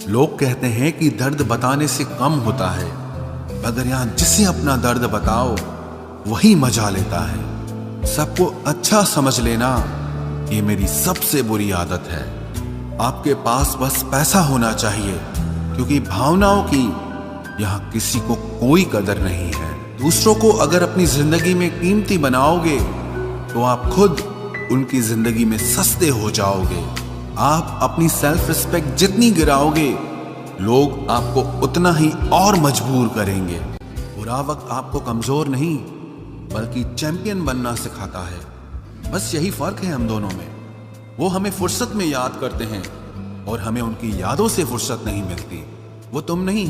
लोग कहते हैं कि दर्द बताने से कम होता है, मगर यहाँ जिसे अपना दर्द बताओ वही मजा लेता है। सबको अच्छा समझ लेना ये मेरी सबसे बुरी आदत है। आपके पास बस पैसा होना चाहिए, क्योंकि भावनाओं की यहाँ किसी को कोई कदर नहीं है। दूसरों को अगर अपनी जिंदगी में कीमती बनाओगे तो आप खुद उनकी जिंदगी में सस्ते हो जाओगे। आप अपनी सेल्फ रिस्पेक्ट जितनी गिराओगे, लोग आपको उतना ही और मजबूर करेंगे। बुरा वक्त आपको कमजोर नहीं बल्कि चैंपियन बनना सिखाता है। बस यही फर्क है हम दोनों में। वो हमें फुर्सत में याद करते हैं और हमें उनकी यादों से फुर्सत नहीं मिलती। वो तुम नहीं,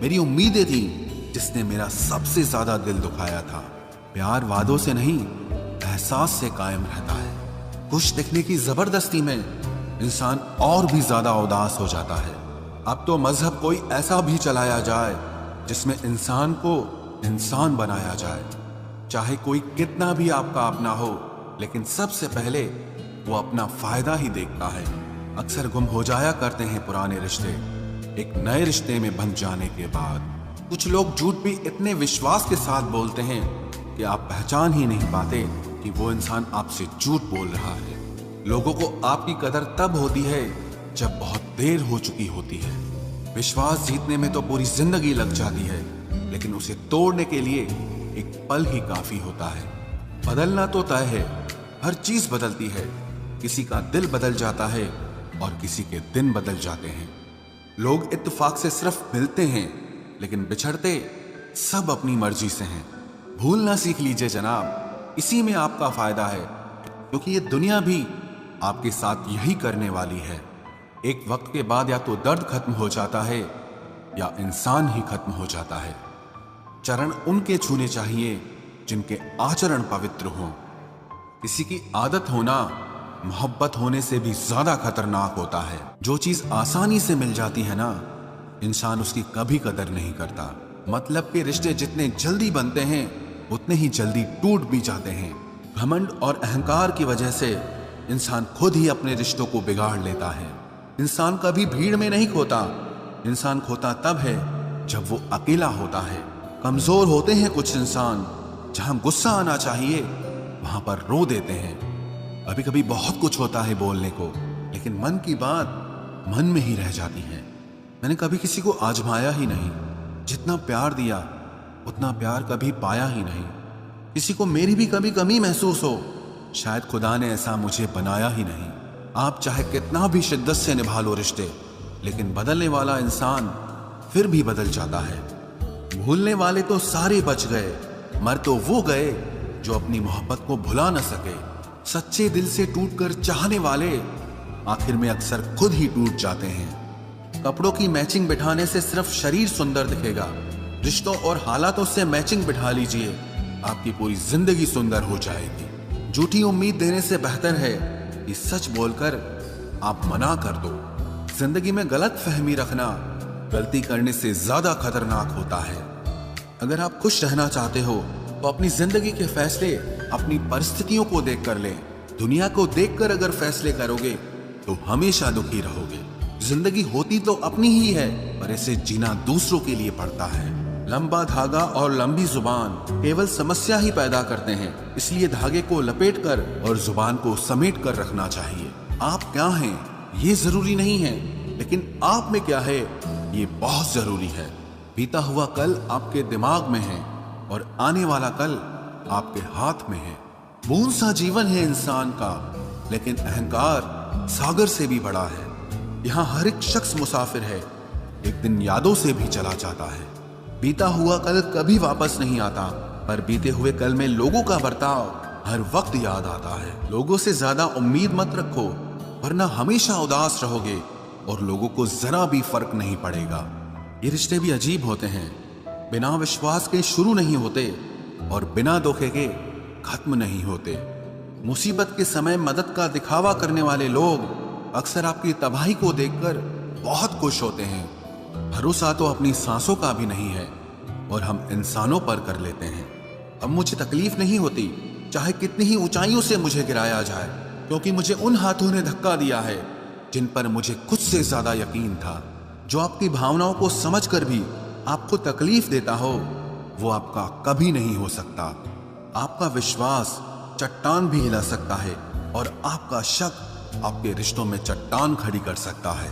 मेरी उम्मीदें थी जिसने मेरा सबसे ज्यादा दिल दुखाया था। प्यार वादों से नहीं, एहसास से कायम रहता है। खुश दिखने की जबरदस्ती में इंसान और भी ज्यादा उदास हो जाता है। अब तो मजहब कोई ऐसा भी चलाया जाए जिसमें इंसान को इंसान बनाया जाए। चाहे कोई कितना भी आपका अपना हो, लेकिन सबसे पहले वो अपना फायदा ही देखता है। अक्सर गुम हो जाया करते हैं पुराने रिश्ते एक नए रिश्ते में बंध जाने के बाद। कुछ लोग झूठ भी इतने विश्वास के साथ बोलते हैं कि आप पहचान ही नहीं पाते कि वो इंसान आपसे झूठ बोल रहा है। लोगों को आपकी कदर तब होती है जब बहुत देर हो चुकी होती है। विश्वास जीतने में तो पूरी जिंदगी लग जाती है, लेकिन उसे तोड़ने के लिए एक पल ही काफी होता है। बदलना तो तय है, हर चीज बदलती है। किसी का दिल बदल जाता है और किसी के दिन बदल जाते हैं। लोग इत्तेफाक से सिर्फ मिलते हैं, लेकिन बिछड़ते सब अपनी मर्जी से हैं। भूलना सीख लीजिए जनाब, इसी में आपका फायदा है, क्योंकि ये दुनिया भी आपके साथ यही करने वाली है। एक वक्त के बाद या तो दर्द खत्म हो जाता है या इंसान ही खत्म हो जाता है। चरण उनके छूने चाहिए जिनके आचरण पवित्र हों। किसी की आदत होना मोहब्बत होने से भी ज्यादा खतरनाक होता है। जो चीज आसानी से मिल जाती है ना, इंसान उसकी कभी कदर नहीं करता। मतलब के रिश्ते जितने जल्दी बनते हैं उतने ही जल्दी टूट भी जाते हैं। घमंड और अहंकार की वजह से इंसान खुद ही अपने रिश्तों को बिगाड़ लेता है। इंसान कभी भीड़ में नहीं खोता, इंसान खोता तब है जब वो अकेला होता है। कमजोर होते हैं कुछ इंसान, जहां गुस्सा आना चाहिए वहां पर रो देते हैं। कभी कभी बहुत कुछ होता है बोलने को, लेकिन मन की बात मन में ही रह जाती है। मैंने कभी किसी को आजमाया ही नहीं। जितना प्यार दिया उतना प्यार कभी पाया ही नहीं। किसी को मेरी भी कभी कमी महसूस हो, शायद खुदा ने ऐसा मुझे बनाया ही नहीं। आप चाहे कितना भी शिद्दत से निभा लो रिश्ते, लेकिन बदलने वाला इंसान फिर भी बदल जाता है। भूलने वाले तो सारे बच गए, मर तो वो गए जो अपनी मोहब्बत को भुला न सके। सच्चे दिल से टूटकर चाहने वाले आखिर में अक्सर खुद ही टूट जाते हैं। कपड़ों की मैचिंग बिठाने से सिर्फ शरीर सुंदर दिखेगा। रिश्तों और हालातों से मैचिंग बिठा लीजिए, आपकी पूरी जिंदगी सुंदर हो जाएगी। झूठी उम्मीद देने से बेहतर है कि सच बोलकर आप मना कर दो। जिंदगी में गलत फहमी रखना गलती करने से ज्यादा खतरनाक होता है। अगर आप खुश रहना चाहते हो तो अपनी जिंदगी के फैसले अपनी परिस्थितियों को देखकर लें। दुनिया को देखकर अगर फैसले करोगे तो हमेशा दुखी रहोगे। जिंदगी होती तो अपनी ही है, पर इसे जीना दूसरों के लिए पड़ता है। लंबा धागा और लंबी जुबान केवल समस्या ही पैदा करते हैं, इसलिए धागे को लपेट कर और जुबान को समेट कर रखना चाहिए। आप क्या हैं ये जरूरी नहीं है, लेकिन आप में क्या है ये बहुत जरूरी है। बीता हुआ कल आपके दिमाग में है और आने वाला कल आपके हाथ में है। बूंद सा जीवन है इंसान का, लेकिन अहंकार सागर से भी बड़ा है। यहाँ हर एक शख्स मुसाफिर है, एक दिन यादों से भी चला जाता है। बीता हुआ कल कभी वापस नहीं आता, पर बीते हुए कल में लोगों का बर्ताव हर वक्त याद आता है। लोगों से ज्यादा उम्मीद मत रखो, वरना हमेशा उदास रहोगे और लोगों को जरा भी फर्क नहीं पड़ेगा। ये रिश्ते भी अजीब होते हैं, बिना विश्वास के शुरू नहीं होते और बिना धोखे के खत्म नहीं होते। मुसीबत के समय मदद का दिखावा करने वाले लोग अक्सर आपकी तबाही को देखकर बहुत खुश होते हैं। भरोसा तो अपनी सांसों का भी नहीं है और हम इंसानों पर कर लेते हैं। अब मुझे तकलीफ नहीं होती चाहे कितनी ही ऊंचाइयों से मुझे गिराया जाए, क्योंकि मुझे उन हाथों ने धक्का दिया है जिन पर मुझे खुद से ज्यादा यकीन था। जो आपकी भावनाओं को समझकर भी आपको तकलीफ देता हो, वो आपका कभी नहीं हो सकता। आपका विश्वास चट्टान भी हिला सकता है और आपका शक आपके रिश्तों में चट्टान खड़ी कर सकता है।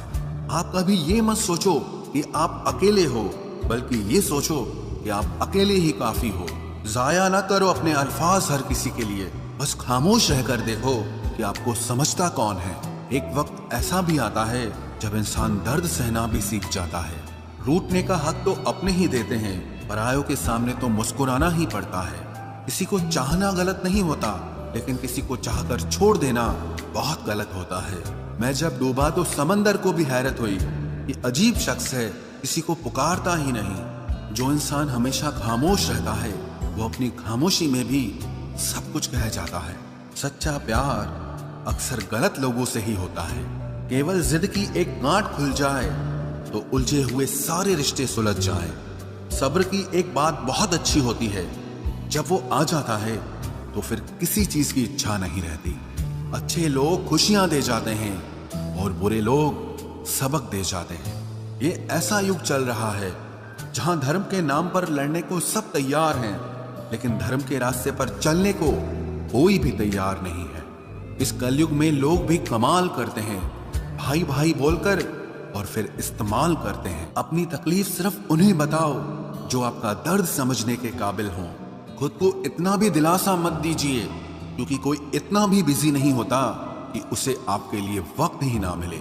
आप कभी ये मत सोचो कि आप अकेले हो, बल्कि ये सोचो कि आप अकेले ही काफी हो। जाया ना करो अपने अल्फाज हर किसी के लिए, बस खामोश रहकर देखो कि आपको समझता कौन है। एक वक्त ऐसा भी आता है जब इंसान दर्द सहना भी सीख जाता है। रूठने का हक तो अपने ही देते हैं, परायों के सामने तो मुस्कुराना ही पड़ता है। किसी को चाहना गलत नहीं होता, लेकिन किसी को चाहकर छोड़ देना बहुत गलत होता है। मैं जब डूबा तो समंदर को भी हैरत हुई। ये अजीब शख्स है, किसी को पुकारता ही नहीं। जो इंसान हमेशा खामोश रहता है, वो अपनी खामोशी में भी सब कुछ कह जाता है। सच्चा प्यार अक्सर गलत लोगों से ही होता है। केवल जिद की एक गांठ खुल जाए तो उलझे हुए सारे रिश्ते सुलझ जाएं। सब्र की एक बात बहुत अच्छी होती है, जब वो आ जाता है तो फिर किसी चीज की इच्छा नहीं रहती। अच्छे लोग खुशियां दे जाते हैं और बुरे लोग सबक दे जाते हैं। ये ऐसा युग चल रहा है जहां धर्म के नाम पर लड़ने को सब तैयार हैं, लेकिन धर्म के रास्ते पर चलने को कोई भी तैयार नहीं है। इस कलयुग में लोग भी कमाल करते हैं, भाई भाई बोलकर और फिर इस्तेमाल करते हैं। अपनी तकलीफ सिर्फ उन्हें बताओ जो आपका दर्द समझने के काबिल हों। खुद को इतना भी दिलासा मत दीजिए, क्योंकि कोई इतना भी बिजी नहीं होता कि उसे आपके लिए वक्त ही ना मिले।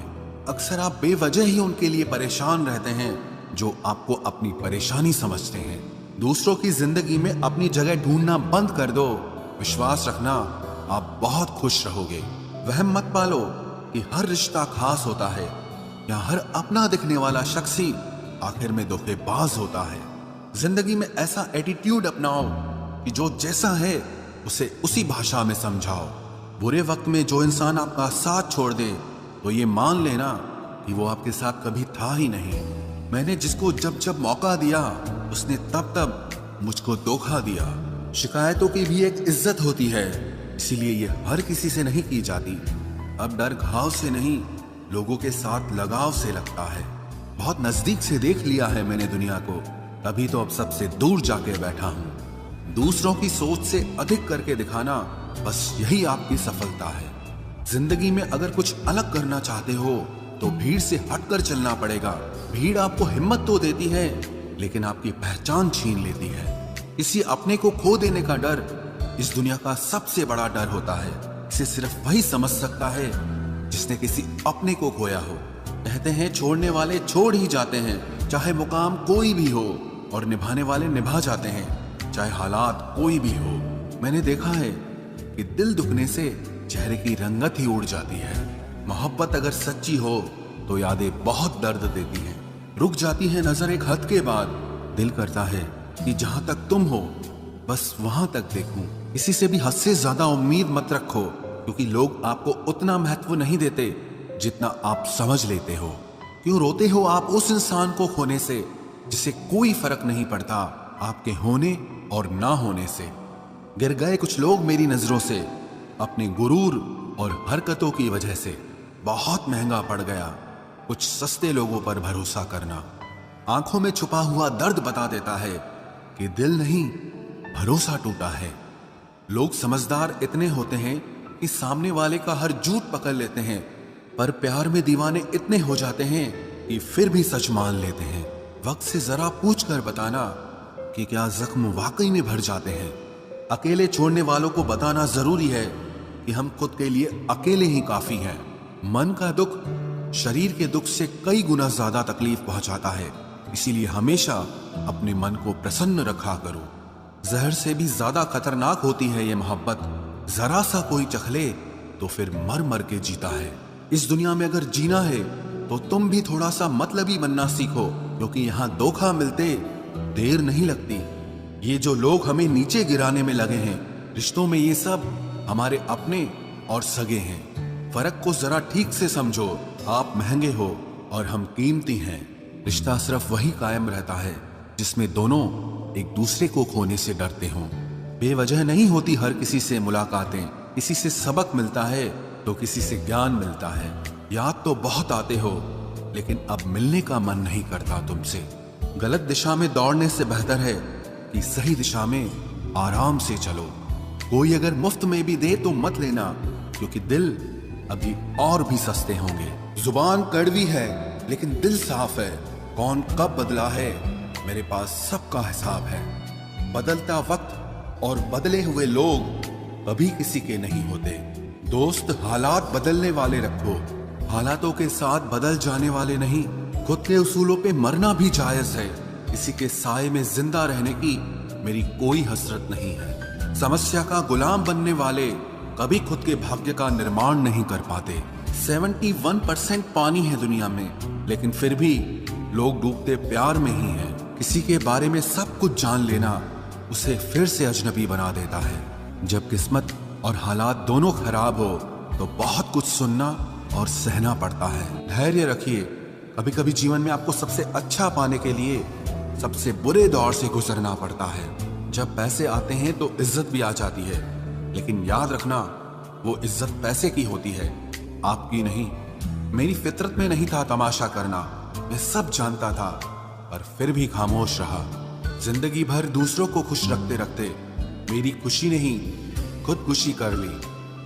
अक्सर आप बेवजह ही उनके लिए परेशान रहते हैं जो आपको अपनी परेशानी समझते हैं। दूसरों की जिंदगी में अपनी जगह ढूंढना बंद कर दो। विश्वास रखना, आप बहुत खुश रहोगे। वहम मत पालो कि हर रिश्ता खास होता है या हर अपना दिखने वाला शख्स ही आखिर में धोखेबाज होता है। जिंदगी में ऐसा एटीट्यूड अपनाओ कि जो जैसा है उसे उसी भाषा में समझाओ। बुरे वक्त में जो इंसान आपका साथ छोड़ दे तो ये मान लेना कि वो आपके साथ कभी था ही नहीं। मैंने जिसको जब जब मौका दिया, उसने तब तब मुझको धोखा दिया। शिकायतों की भी एक इज्जत होती है, इसीलिए ये हर किसी से नहीं की जाती। अब डर घाव से नहीं, लोगों के साथ लगाव से लगता है। बहुत नजदीक से देख लिया है मैंने दुनिया को, तभी तो अब सबसे दूर जाके बैठा हूं। दूसरों की सोच से अधिक करके दिखाना, बस यही आपकी सफलता है। जिंदगी में अगर कुछ अलग करना चाहते हो तो भीड़ से हटकर चलना पड़ेगा। भीड़ आपको हिम्मत तो देती है, लेकिन आपकी पहचान छीन लेती है। किसी अपने को खो देने का डर इस दुनिया का सबसे बड़ा डर होता है। इसे सिर्फ वही समझ सकता है जिसने किसी अपने को खोया हो। कहते हैं छोड़ने वाले छोड़ ही जाते हैं, चाहे मुकाम कोई भी हो, और निभाने वाले निभा जाते हैं, चाहे हालात कोई भी हो। मैंने देखा है कि दिल दुखने से चेहरे की रंगत ही उड़ जाती है। मोहब्बत अगर सच्ची हो तो यादें बहुत दर्द देती हैं। रुक जाती है नजर एक हद के बाद। दिल करता है कि जहां तक तुम हो बस वहां तक देखूं। किसी से भी हद से ज्यादा उम्मीद मत रखो, क्योंकि लोग आपको उतना महत्व नहीं देते जितना आप समझ लेते हो। क्यों रोते हो आप उस इंसान को खोने से जिसे कोई फर्क नहीं पड़ता आपके होने और ना होने से। गिर गए कुछ लोग मेरी नजरों से अपने गुरूर और हरकतों की वजह से। बहुत महंगा पड़ गया कुछ सस्ते लोगों पर भरोसा करना। आंखों में छुपा हुआ दर्द बता देता है कि दिल नहीं, भरोसा टूटा है। लोग समझदार इतने होते हैं कि सामने वाले का हर झूठ पकड़ लेते हैं, पर प्यार में दीवाने इतने हो जाते हैं कि फिर भी सच मान लेते हैं। वक्त से जरा पूछ कर बताना कि क्या जख्म वाकई में भर जाते हैं। अकेले छोड़ने वालों को बताना जरूरी है कि हम खुद के लिए अकेले ही काफी हैं। मन का दुख शरीर के दुख से कई गुना ज्यादा तकलीफ पहुंचाता है, इसीलिए हमेशा अपने मन को प्रसन्न रखा करो। जहर से भी ज्यादा खतरनाक होती है ये मोहब्बत। जरा सा कोई चखले तो फिर मर मर के जीता है। इस दुनिया में अगर जीना है तो तुम भी थोड़ा सा मतलबी बनना सीखो, क्योंकि यहाँ धोखा मिलते देर नहीं लगती। ये जो लोग हमें नीचे गिराने में लगे हैं, रिश्तों में ये सब हमारे अपने और सगे हैं। फर्क को जरा ठीक से समझो। आप महंगे हो और हम कीमती हैं। रिश्ता सिर्फ वही कायम रहता है जिसमें दोनों एक दूसरे को खोने से डरते हों। बेवजह नहीं होती हर किसी से मुलाकातें। किसी से सबक मिलता है तो किसी से ज्ञान मिलता है। याद तो बहुत आते हो, लेकिन अब मिलने का मन नहीं करता तुमसे। गलत दिशा में दौड़ने से बेहतर है कि सही दिशा में आराम से चलो। कोई अगर मुफ्त में भी दे तो मत लेना, क्योंकि दिल अभी और भी सस्ते होंगे। जुबान कड़वी है लेकिन दिल साफ है। कौन कब बदला है, मेरे पास सबका हिसाब है। बदलता वक्त और बदले हुए लोग कभी किसी के नहीं होते। दोस्त हालात बदलने वाले रखो, हालातों के साथ बदल जाने वाले नहीं। खुद के उसूलों पे मरना भी जायज है। किसी के साए में जिंदा रहने की मेरी कोई हसरत नहीं है। समस्या का गुलाम बनने वाले कभी खुद के भाग्य का निर्माण नहीं कर पाते। 71% पानी है दुनिया में, लेकिन फिर भी लोग डूबते प्यार में ही हैं। किसी के बारे में सब कुछ जान लेना उसे फिर से अजनबी बना देता है। जब किस्मत और हालात दोनों खराब हो तो बहुत कुछ सुनना और सहना पड़ता है। धैर्य रखिए, कभी कभी जीवन में आपको सबसे अच्छा पाने के लिए सबसे बुरे दौर से गुजरना पड़ता है। जब पैसे आते हैं तो इज्जत भी आ जाती है, लेकिन याद रखना वो इज्जत पैसे की होती है, आपकी नहीं। मेरी फितरत में नहीं था तमाशा करना, मैं सब जानता था, पर फिर भी खामोश रहा। जिंदगी भर दूसरों को खुश रखते रखते मेरी खुशी नहीं खुदकुशी कर ली।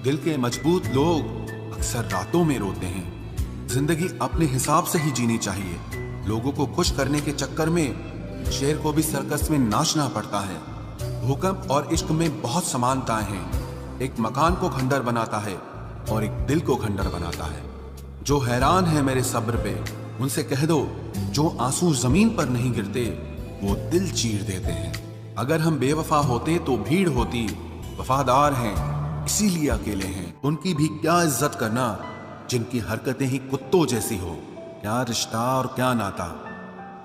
दिल के मजबूत लोग अक्सर रातों में रोते हैं। जिंदगी अपने हिसाब से ही जीनी चाहिए। लोगों को खुश करने के चक्कर में शेर को भी सर्कस में नाचना पड़ता है। भूकंप और इश्क में बहुत समानताएं हैं। एक मकान को खंडर बनाता है और एक दिल को खंडर बनाता है। जो हैरान है मेरे सब्र पे, उनसे कह दो जो आंसू जमीन पर नहीं गिरते वो दिल चीर देते हैं। अगर हम बेवफा होते तो भीड़ होती, वफादार हैं इसीलिए अकेले हैं। उनकी भी क्या इज्जत करना जिनकी हरकतें ही कुत्तों जैसी हो। क्या रिश्ता और क्या नाता,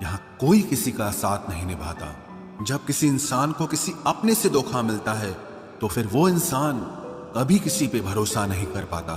यहाँ कोई किसी का साथ नहीं निभाता। जब किसी इंसान को किसी अपने से धोखा मिलता है तो फिर वो इंसान कभी किसी पे भरोसा नहीं कर पाता।